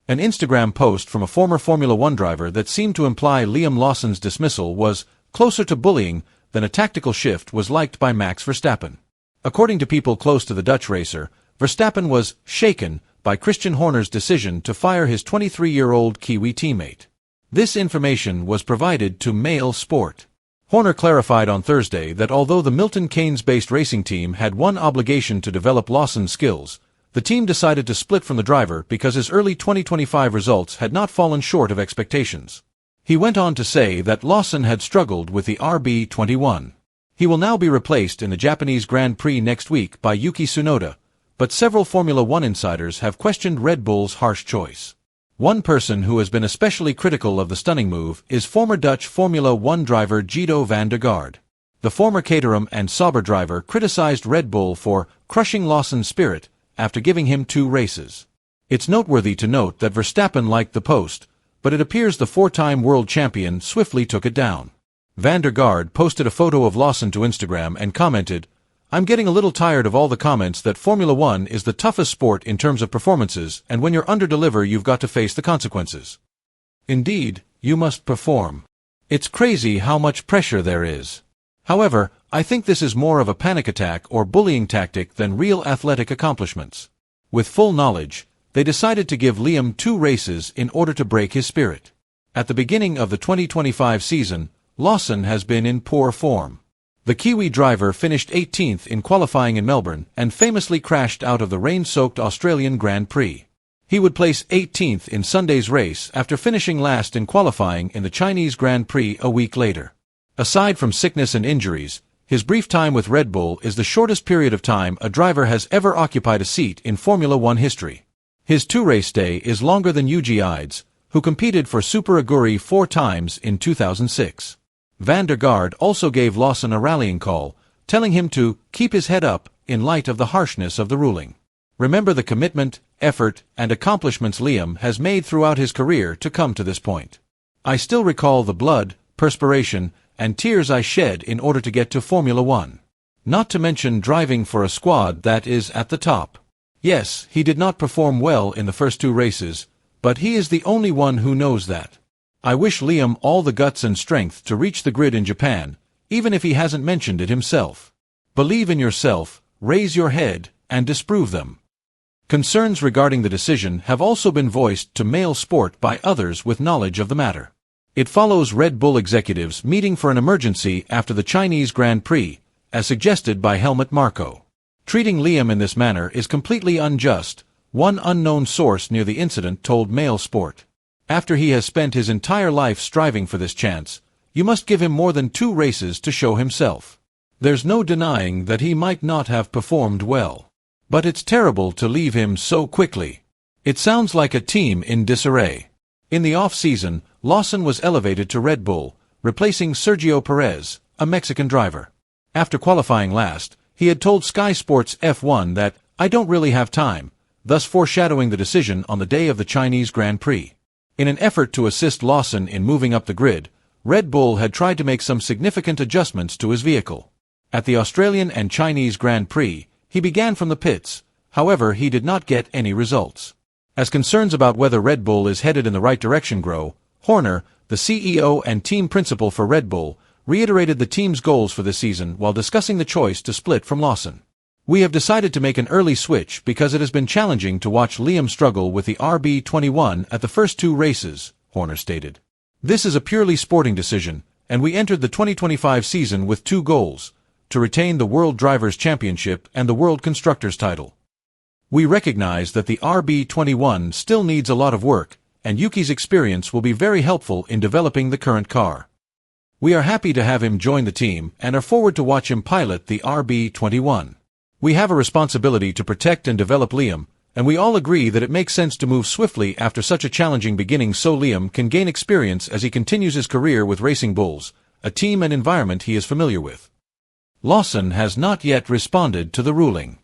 An Instagram post from a former Formula One driver that seemed to imply Liam Lawson's dismissal was closer to bullying than a tactical shift was liked by Max Verstappen. According to people close to the Dutch racer, Verstappen was shaken by Christian Horner's decision to fire his 23-year-old Kiwi teammate. This information was provided to Mail Sport. Horner clarified on Thursday that although the Milton Keynes-based racing team had one obligation to develop Lawson's skills, the team decided to split from the driver because his early 2025 results had not fallen short of expectations. He went on to say that Lawson had struggled with the RB21. He will now be replaced in the Japanese Grand Prix next week by Yuki Tsunoda, but several Formula One insiders have questioned Red Bull's harsh choice. One person who has been especially critical of the stunning move is former Dutch Formula One driver Guido van der Garde. The former Caterham and Sauber driver criticized Red Bull for crushing Lawson's spirit after giving him 2 races. It's noteworthy to note that Verstappen liked the post, but it appears the 4-time world champion swiftly took it down. Van der Garde posted a photo of Lawson to Instagram and commented, "I'm getting a little tired of all the comments that Formula One is the toughest sport in terms of performances, and when you're under-deliver you've got to face the consequences. Indeed, you must perform. It's crazy how much pressure there is. However, I think this is more of a panic attack or bullying tactic than real athletic accomplishments." With full knowledge, they decided to give Liam 2 races in order to break his spirit. At the beginning of the 2025 season, Lawson has been in poor form. The Kiwi driver finished 18th in qualifying in Melbourne and famously crashed out of the rain-soaked Australian Grand Prix. He would place 18th in Sunday's race after finishing last in qualifying in the Chinese Grand Prix a week later. Aside from sickness and injuries, his brief time with Red Bull is the shortest period of time a driver has ever occupied a seat in Formula One history. His 2-race stay is longer than Yuji Ides, who competed for Super Aguri 4 times in 2006. Van der Garde also gave Lawson a rallying call, telling him to keep his head up in light of the harshness of the ruling. Remember the commitment, effort, and accomplishments Liam has made throughout his career to come to this point. I still recall the blood, perspiration, and tears I shed in order to get to Formula One. Not to mention driving for a squad that is at the top. Yes, he did not perform well in the first 2 races, but he is the only one who knows that. I wish Liam all the guts and strength to reach the grid in Japan, even if he hasn't mentioned it himself. Believe in yourself, raise your head, and disprove them. Concerns regarding the decision have also been voiced to Mail Sport by others with knowledge of the matter. It follows Red Bull executives meeting for an emergency after the Chinese Grand Prix, as suggested by Helmut Marko. Treating Liam in this manner is completely unjust, one unknown source near the incident told Mail Sport. After he has spent his entire life striving for this chance, you must give him more than 2 races to show himself. There's no denying that he might not have performed well. But it's terrible to leave him so quickly. It sounds like a team in disarray. In the off-season, Lawson was elevated to Red Bull, replacing Sergio Perez, a Mexican driver. After qualifying last, he had told Sky Sports F1 that, "I don't really have time," thus foreshadowing the decision on the day of the Chinese Grand Prix. In an effort to assist Lawson in moving up the grid, Red Bull had tried to make some significant adjustments to his vehicle. At the Australian and Chinese Grand Prix, he began from the pits, however he did not get any results. As concerns about whether Red Bull is headed in the right direction grow, Horner, the CEO and team principal for Red Bull, reiterated the team's goals for this season while discussing the choice to split from Lawson. "We have decided to make an early switch because it has been challenging to watch Liam struggle with the RB21 at the first 2 races," Horner stated. "This is a purely sporting decision, and we entered the 2025 season with 2 goals, to retain the World Drivers' Championship and the World Constructors' title. We recognize that the RB21 still needs a lot of work, and Yuki's experience will be very helpful in developing the current car. We are happy to have him join the team and are forward to watch him pilot the RB21. We have a responsibility to protect and develop Liam, and we all agree that it makes sense to move swiftly after such a challenging beginning so Liam can gain experience as he continues his career with Racing Bulls, a team and environment he is familiar with." Lawson has not yet responded to the ruling.